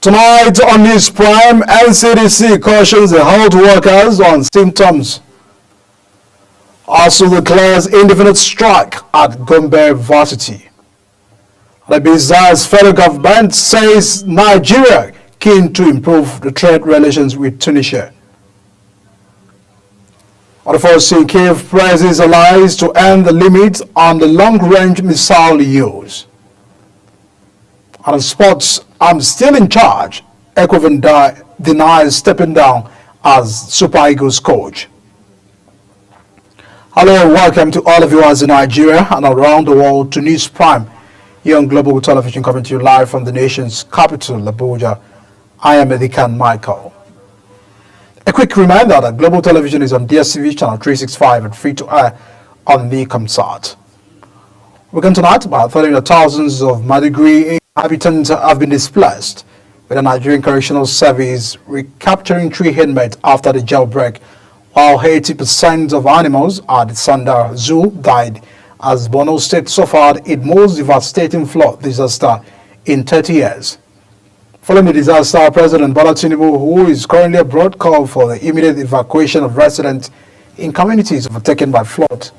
Tonight on News Prime, NCDC cautions the health workers on symptoms. Also declares indefinite strike at Gombe Varsity. The Bizarre's federal government says Nigeria keen to improve the trade relations with Tunisia. On the first scene, Kiev presses allies to end the limit on the long-range missile use. On sports, I'm still in charge. Ekwevin denies stepping down as Super Eagles coach. Hello and welcome to all of you in Nigeria and around the world to News Prime, here on Global Television, coming to you live from the nation's capital, Abuja. I am Edikan Michael. A quick reminder that Global Television is on DSTV channel 365 and free to air on the Comsat. We can tonight about 30 thousands of Maiduguri inhabitants have been displaced, with the Nigerian Correctional Service recapturing 3 inmates after the jailbreak, while 80% of animals at the Sanda Zoo died as Borno State suffered its most devastating flood disaster in 30 years. Following the disaster, President Bola Tinubu, who is currently abroad, called for the immediate evacuation of residents in communities overtaken by flood.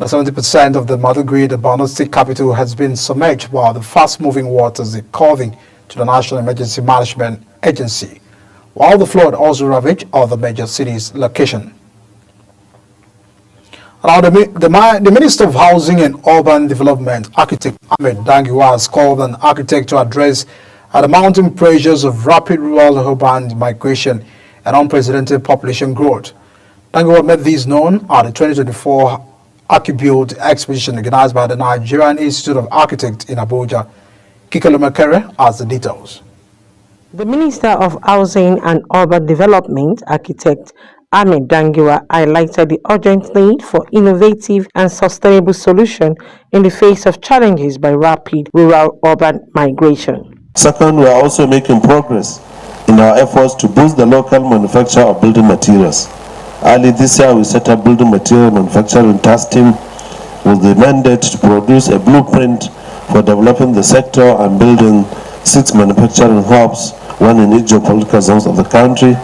70% of the Maiduguri, the Borno State capital, has been submerged by the fast-moving waters, according to the National Emergency Management Agency, while the flood also ravaged other major cities' location. Now, the Minister of Housing and Urban Development, Architect Ahmed Dangiwa, has called on architects to address the mounting pressures of rapid rural urban migration and unprecedented population growth. Dangiwa made these known at the 2024 Archibuild exposition organized by the Nigerian Institute of Architects in Abuja. Kikelo Makere has the details. The Minister of Housing and Urban Development, Architect Ahmed Dangiwa, highlighted the urgent need for innovative and sustainable solutions in the face of challenges by rapid rural-urban migration. Second, we are also making progress in our efforts to boost the local manufacture of building materials. Early this year, we set up building material manufacturing task team with the mandate to produce a blueprint for developing the sector and building 6 manufacturing hubs, one in each geopolitical zones of the country.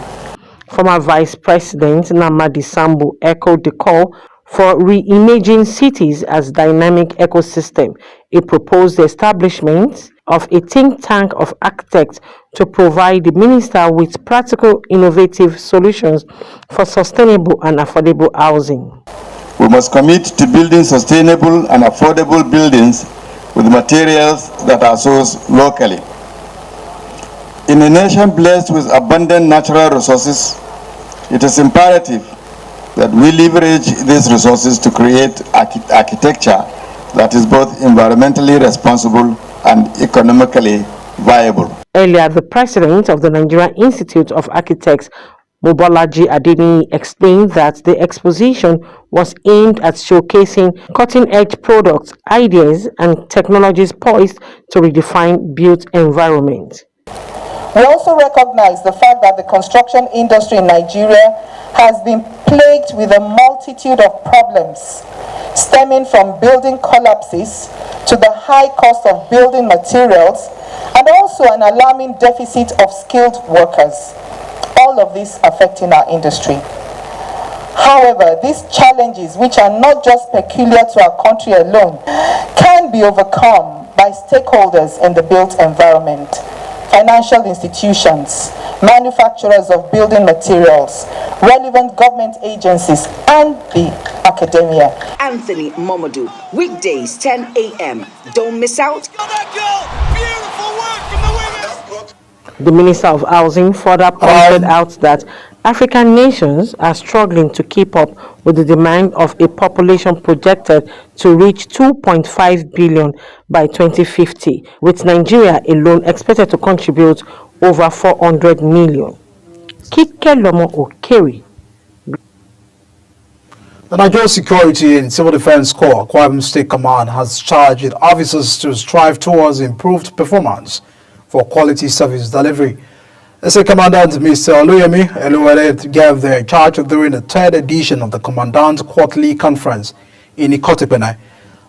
Former Vice President Namadi Sambu echoed the call for re-imaging cities as dynamic ecosystem. He proposed the establishment of a think tank of architects to provide the minister with practical, innovative solutions for sustainable and affordable housing. We must commit to building sustainable and affordable buildings with materials that are sourced locally. In a nation blessed with abundant natural resources, it is imperative that we leverage these resources to create architecture that is both environmentally responsible and economically viable. Earlier, the president of the Nigerian Institute of Architects, Mobolaji Adeni, explained that the exposition was aimed at showcasing cutting-edge products, ideas, and technologies poised to redefine built environment. We also recognize the fact that the construction industry in Nigeria has been plagued with a multitude of problems, stemming from building collapses to the high cost of building materials and also an alarming deficit of skilled workers. All of this affecting our industry. However, these challenges, which are not just peculiar to our country alone, can be overcome by stakeholders in the built environment. Financial institutions, manufacturers of building materials, relevant government agencies, and the academia. Anthony Momodu, weekdays 10 a.m. Don't miss out. The Minister of Housing further pointed out that African nations are struggling to keep up with the demand of a population projected to reach 2.5 billion by 2050, with Nigeria alone expected to contribute over 400 million. Kikelomo Okeri. The Nigerian Security and Civil Defense Corps, Akwa Ibom State Command, has charged its officers to strive towards improved performance for quality service delivery. The Commandant Mr. Oluyemi Eluwele gave the charge during the 3rd edition of the Commandant Quarterly Conference in Ikotipene.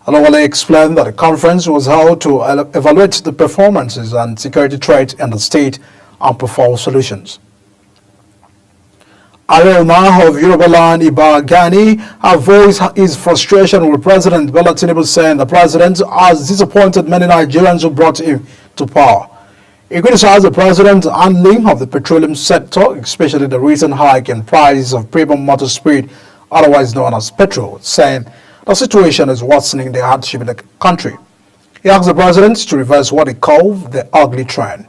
Olawale explained that the conference was held to evaluate the performances and security threats in the state and propose solutions. Arelma of Yorubaland Iba Gani has voiced his frustration with President Bola Tinubu, saying the president has disappointed many Nigerians who brought him to power. He criticized the president's handling of the petroleum sector, especially the recent hike in price of premium motor spirit, otherwise known as petrol, saying the situation is worsening the hardship in the country. He asked the president to reverse what he called the ugly trend.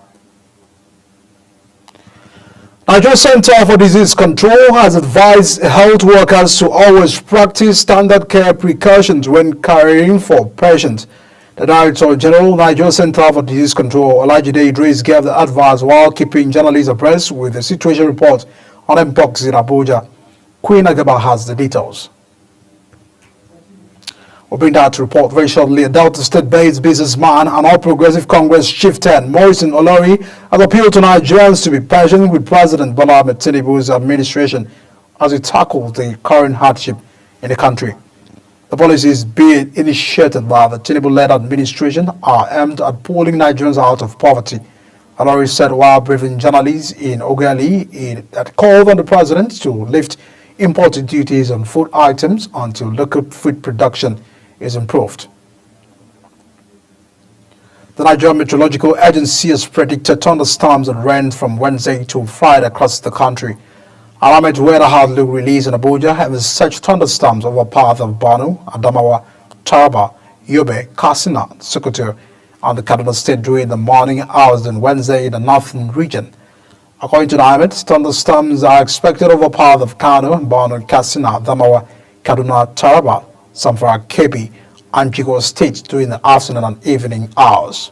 Nigeria Center for Disease Control has advised health workers to always practice standard care precautions when caring for patients. The Director General, Nigeria Center for Disease Control, Olajide Idris, gave the advice while keeping journalists abreast with the situation report on Mpox in Abuja. Queen Agaba has the details. We'll bring that report very shortly. A Delta State-based businessman and All Progressive Congress chieftain, Morrison Olori, has appealed to Nigerians to be patient with President Bola Ahmed Tinubu's administration as he tackles the current hardship in the country. The policies being initiated by the Tinubu-led administration are aimed at pulling Nigerians out of poverty. Olori said while briefing journalists in Ogali, he had called on the president to lift imported duties on food items until local food production is improved. The Nigerian Meteorological Agency has predicted thunderstorms and rain from Wednesday to Friday across the country. Alarmist weather outlook released in Abuja has such thunderstorms over parts of Borno, Adamawa, Taraba, Yobe, Katsina, Sokoto, and the Kaduna State during the morning hours on Wednesday in the northern region. According to the IMET, thunderstorms are expected over parts of Kano, Borno, Katsina, Adamawa, Kaduna, Taraba, Zamfara, Kebbi, and Jigawa states during the afternoon and evening hours.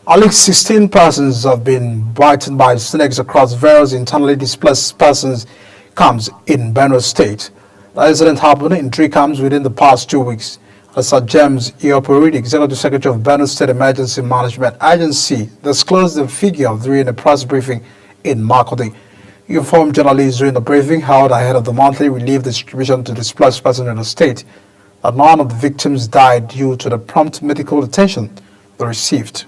At least 16 persons have been bitten by snakes across various internally displaced persons camps in Benue State. The incident happened in 3 camps within the past 2 weeks. Sir James Iopori, the Executive Secretary of Benue State Emergency Management Agency, disclosed the figure during a press briefing in Makurdi. He informed journalists during the briefing held ahead of the monthly relief distribution to displaced persons in the state that none of the victims died due to the prompt medical attention they received.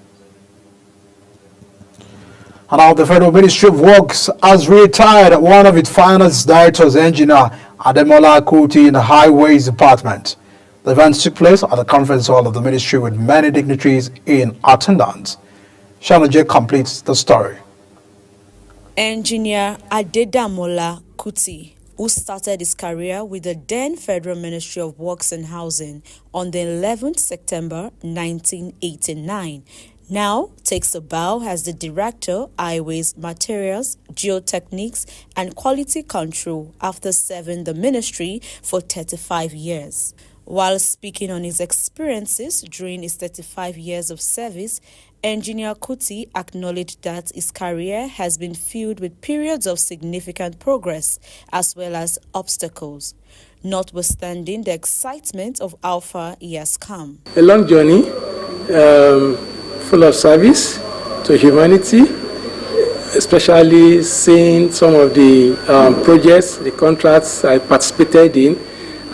And now the Federal Ministry of Works has retired one of its finance directors, engineer Ademola Kuti, in the Highways Department. The event took place at the conference hall of the ministry with many dignitaries in attendance. Shana J completes the story. Engineer Adedamola Kuti, who started his career with the then Federal Ministry of Works and Housing on the 11th September 1989, now takes a bow as the Director, Highways, Materials, Geotechnics and Quality Control after serving the ministry for 35 years. While speaking on his experiences during his 35 years of service, Engineer Kuti acknowledged that his career has been filled with periods of significant progress as well as obstacles, notwithstanding the excitement of how far he has come. A long journey, full of service to humanity, especially seeing some of the projects, the contracts I participated in,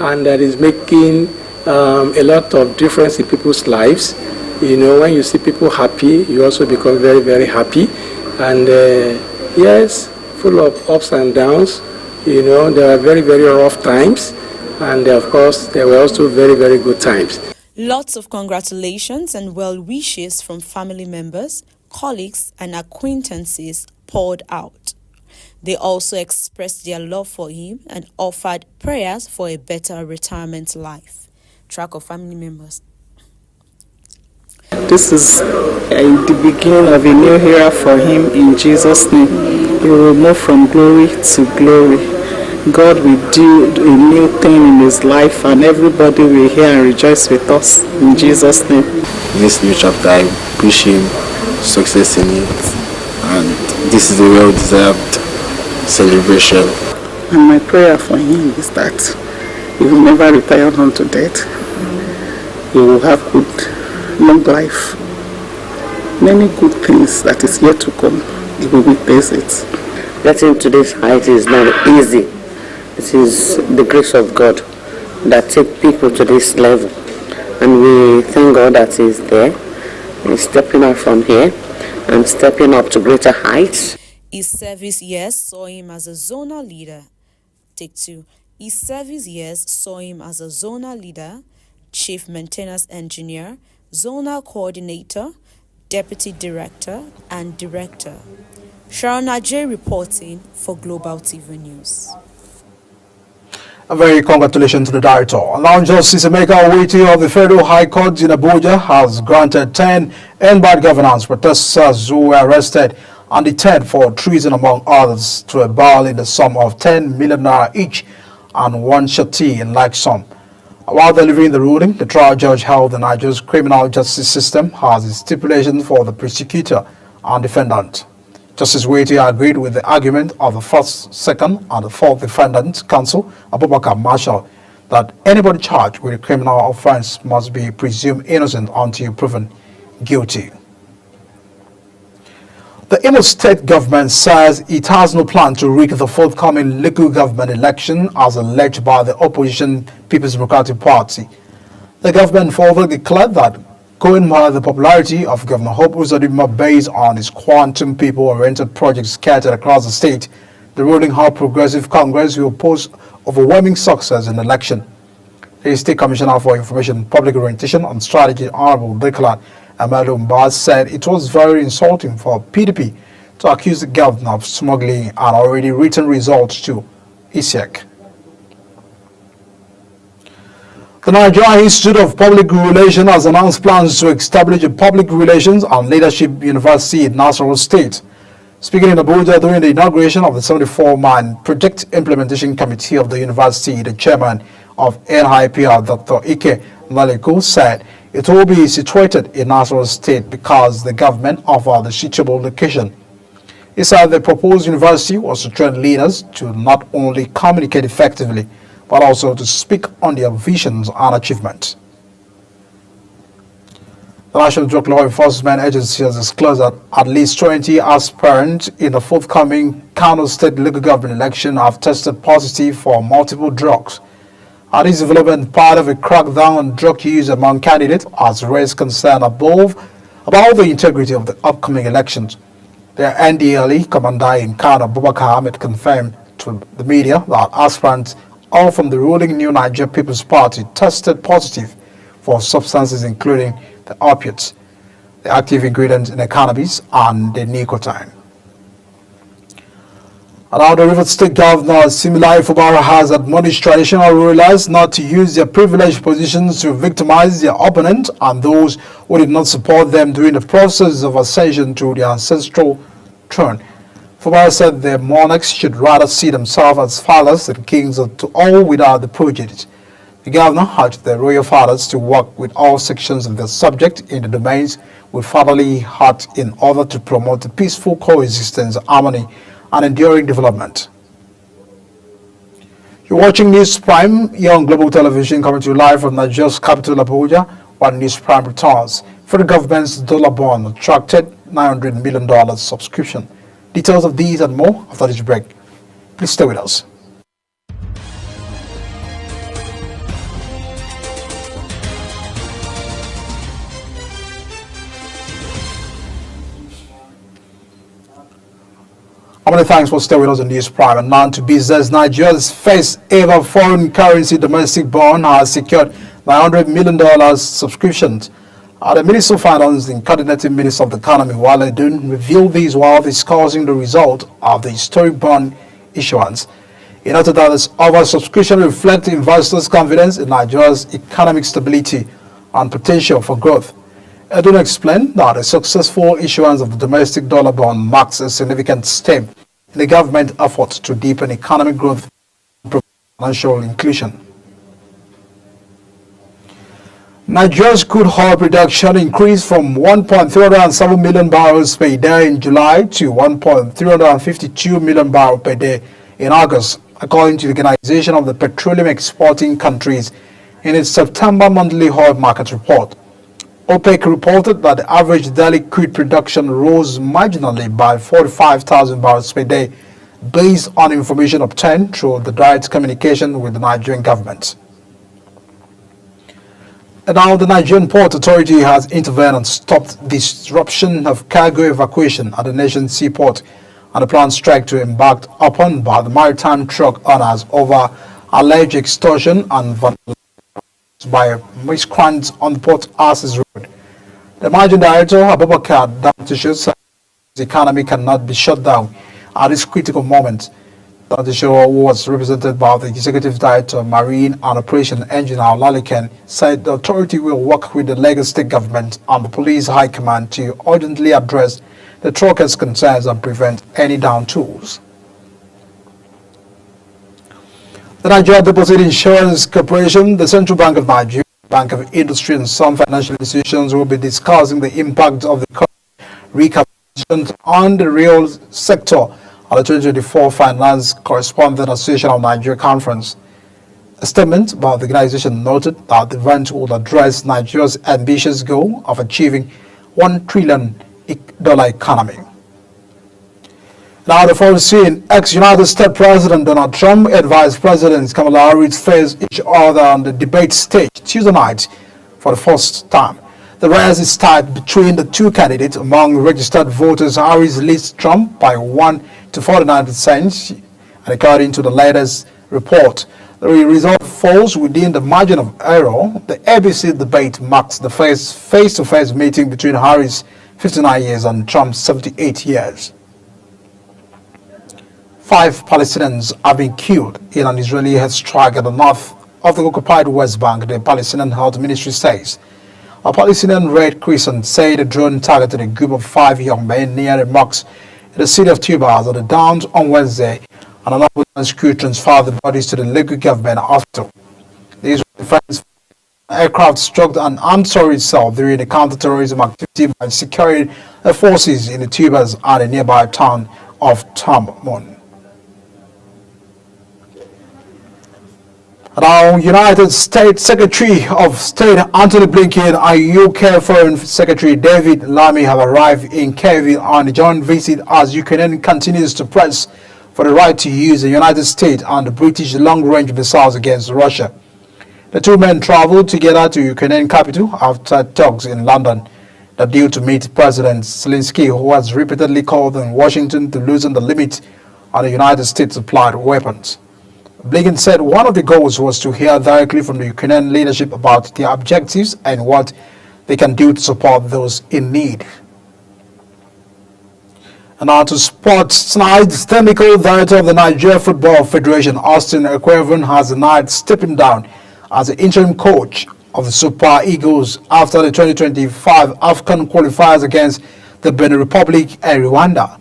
and that is making a lot of difference in people's lives. You know, when you see people happy, you also become very, very happy. And yes, full of ups and downs. You know, there are very, very rough times. And of course, there were also very, very good times. Lots of congratulations and well wishes from family members, colleagues, and acquaintances poured out. They also expressed their love for him and offered prayers for a better retirement life. Track of family members. This is the beginning of a new era for him in Jesus' name. He will move from glory to glory. God will do a new thing in his life and everybody will hear and rejoice with us in Jesus' name. This new chapter, I wish him success in it, and this is a well-deserved celebration. And my prayer for him is that he will never retire unto death. He will have good long life, many good things that is yet to come. He will witness it. Getting to this height is not easy. It is the grace of God that take people to this level. And we thank God that He's there. He's stepping out from here and stepping up to greater heights. His service years saw him as a zonal leader. Take two. His service years saw him as a zonal leader, chief maintenance engineer, zonal coordinator, deputy director, and director. Sharon Ajay reporting for Global TV News. A very congratulations to the director. Now, Justice Emeka Owiti of the Federal High Court in Abuja has granted 10 bad governance protesters who were arrested and detained for treason, among others, to a bail in the sum of 10 million naira each and one shati in like sum. While delivering the ruling, the trial judge held the Nigeria's criminal justice system has its stipulations for the prosecutor and defendant. Justice Owiti agreed with the argument of the first, second, and the fourth defendant, counsel Abubakar Marshall, that anybody charged with a criminal offense must be presumed innocent until proven guilty. The Imo State government says it has no plan to rig the forthcoming local government election as alleged by the opposition People's Democratic Party. The government further declared that going by the popularity of Governor Hope Uzodinma based on his quantum people-oriented projects scattered across the state, the ruling All Progressive Congress will post overwhelming success in the election. The State Commissioner for Information, Public Orientation and Strategy, Honorable Declan Amadu Mbaz, said it was very insulting for PDP to accuse the governor of smuggling an already written results to ISEC. The Nigerian Institute of Public Relations has announced plans to establish a Public Relations and Leadership University in Nasarawa State. Speaking in Abuja during the inauguration of the 74-man Project Implementation Committee of the university, the chairman of NIPR, Dr. Ike Naleko, said it will be situated in Nasarawa State because the government offered a suitable location. He said the proposed university was to train leaders to not only communicate effectively, but also to speak on their visions and achievements. The National Drug Law Enforcement Agency has disclosed that at least 20 aspirants in the forthcoming Kano State local government election have tested positive for multiple drugs. This development part of a crackdown on drug use among candidates has raised concern about the integrity of the upcoming elections. The NDLE commander in Kano, Abubakar Ahmed, confirmed to the media that aspirants all from the ruling New Nigeria People's Party tested positive for substances including the opiates, the active ingredients in the cannabis, and the nicotine. And now the Rivers State Governor Similai Fubara has admonished traditional rulers not to use their privileged positions to victimize their opponent and those who did not support them during the process of ascension to their ancestral throne. Fubara said the monarchs should rather see themselves as fathers and kings to all without the prejudice. The governor urged the royal fathers to work with all sections of their subject in the domains with fatherly heart in order to promote a peaceful coexistence, harmony, and enduring development. You're watching News Prime here on Global Television, coming to you live from Nigeria's capital, Abuja, while News Prime returns. Federal government's dollar bond attracted $900 million subscription. Details of these and more after this break. Please stay with us. Many thanks for staying with us on News Prime. And now to business. Nigeria's first ever foreign currency domestic bond has secured $900 million subscriptions. The Minister of Finance and Coordinating Minister of the Economy, Wale Edun, revealed these while discussing the result of the historic bond issuance. He noted that this oversubscription reflects investors' confidence in Nigeria's economic stability and potential for growth. Edun explained that a successful issuance of the domestic dollar bond marks a significant step in the government efforts to deepen economic growth and promote financial inclusion. Nigeria's crude oil production increased from 1.307 million barrels per day in July to 1.352 million barrels per day in August, according to the Organization of the Petroleum Exporting Countries in its September monthly oil market report. OPEC reported that the average daily crude production rose marginally by 45,000 barrels per day based on information obtained through the direct communication with the Nigerian government. And now the Nigerian Port Authority has intervened and stopped disruption of cargo evacuation at the nation's seaport and a planned strike to embarked upon by the maritime truck owners over alleged extortion and vandalism by miscreants on the Port Access Road. The managing director, Abubakar Dantisho, said the economy cannot be shut down at this critical moment. Dantisho, who was represented by the Executive Director, Marine and Operation Engineer Laliken, said the authority will work with the Lagos State Government and the Police High Command to urgently address the truckers' concerns and prevent any down tools. The Nigeria Deposit Insurance Corporation, the Central Bank of Nigeria, Bank of Industry and some financial institutions will be discussing the impact of the current recapitalization on the real sector at the 2024 Finance Correspondent Association of Nigeria Conference. A statement by the organization noted that the event would address Nigeria's ambitious goal of achieving $1 trillion economy. Now, the foreign scene, ex-United States President Donald Trump advised President Kamala Harris face each other on the debate stage Tuesday night for the first time. The race is tied between the two candidates. Among registered voters, Harris leads Trump by 1 to 49%, and according to the latest report, the result falls within the margin of error. The ABC debate marks the face-to-face meeting between Harris, 59 years, and Trump, 78 years. 5 Palestinians have been killed in an Israeli airstrike at the north of the occupied West Bank, the Palestinian Health Ministry says. A Palestinian Red Crescent said the drone targeted a group of 5 young men near a mosque in the city of Tubas at the Downs on Wednesday, and an ambulance crew transferred the bodies to the local government hospital. The Israeli Defense aircraft struck an armed sorry itself during a counter-terrorism activity by security forces in the Tubas and a nearby town of Tammon. Now, United States Secretary of State Antony Blinken and UK Foreign Secretary David Lammy have arrived in Kyiv on a joint visit as Ukraine continues to press for the right to use the United States and the British long-range missiles against Russia. The two men traveled together to Ukrainian capital after talks in London that due to meet President Zelensky, who has repeatedly called on Washington to loosen the limit on the United States-supplied weapons. Blinken said one of the goals was to hear directly from the Ukrainian leadership about their objectives and what they can do to support those in need. And now to sports tonight, the technical director of the Nigeria Football Federation, Austin Ekwevon, has denied stepping down as the interim coach of the Super Eagles after the 2025 AFCON qualifiers against the Benin Republic and Rwanda.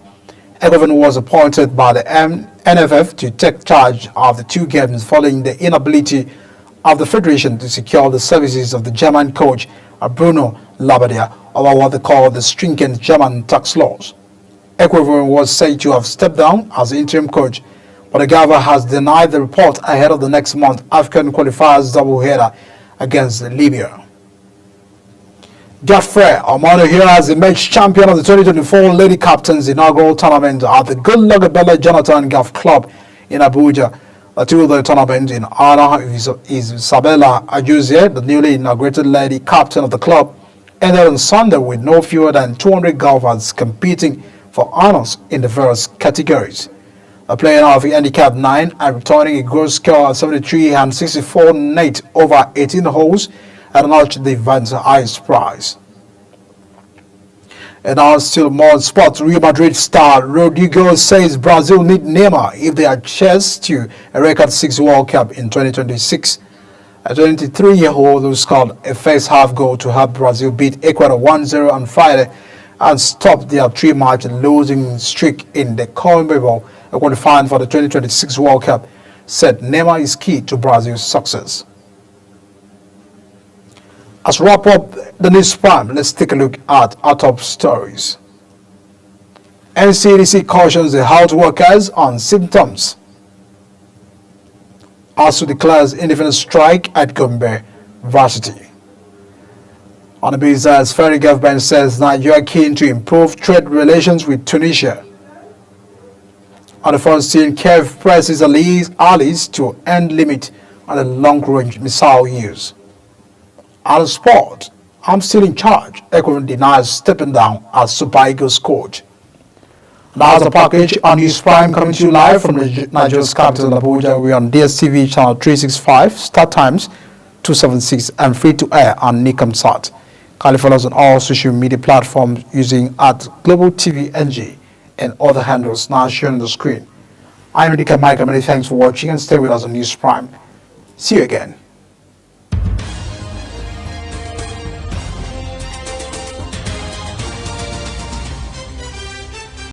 Ekwevon was appointed by the NFF to take charge of the two games following the inability of the Federation to secure the services of the German coach Bruno Labbadia over what they call the stringent German tax laws. Ekwevon was said to have stepped down as the interim coach, but the Gava has denied the report ahead of the next month AFCON qualifiers doubleheader against Libya. Godfrey Omonohira has emerged champion of the 2024 Lady Captains inaugural tournament at the Goodluck Bella Jonathan Golf Club in Abuja. The two of the tournament in honor is Isabella Ajuzie, the newly inaugurated Lady Captain of the club, ended on Sunday with no fewer than 200 golfers competing for honors in the various categories. Playing off handicap 9 and returning a gross score of 73 and 64 net over 18 holes and notched the event's highest prize. And now still more sports. Real Madrid star Rodrigo says Brazil need Neymar if they are chance to a record 6 World Cup in 2026. A 23-year-old who scored a first half goal to help Brazil beat Ecuador 1-0 on Friday and stop their 3-match losing streak in the CONMEBOL qualifying for the 2026 World Cup, said Neymar is key to Brazil's success. As we wrap up the news prime, let's take a look at our top stories. NCDC cautions the health workers on symptoms. ASU declares indefinite strike at Gombe Varsity. On the business, federal government says Nigeria keen to improve trade relations with Tunisia. On the foreign scene, Kyiv presses allies to end limit on the long-range missile use. Out of sport, I'm still in charge. Ekwim denies stepping down as Super Eagles coach. Now the package on News Prime coming to you live from Nigeria's capital, Abuja. We're on DSTV channel 365, start times 276, and free to air on Nikamsat. Kindly follow us on all social media platforms using Global TV NG and other handles now shown on the screen. I'm Edika Micah. Many thanks for watching and stay with us on News Prime. See you again.